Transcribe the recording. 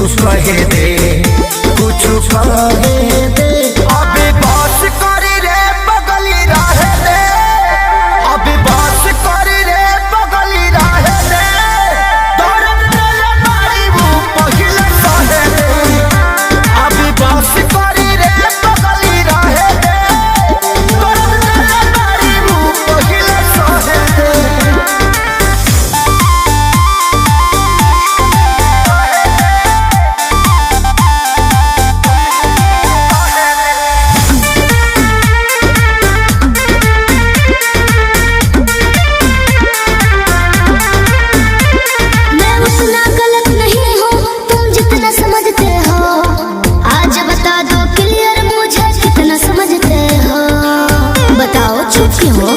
कहे दे, कुछ कहे दे। अभी बस करी रे बगली रहे दे, अभी बस करी रे बगली रहे दे। दर्द तेरे मारी वो पहिले सहे दे, अभी बस करी रे बगली रहे दे। दर्द तेरे मारी वो पहिले सहे दे। बताओ चुप क्यों हो?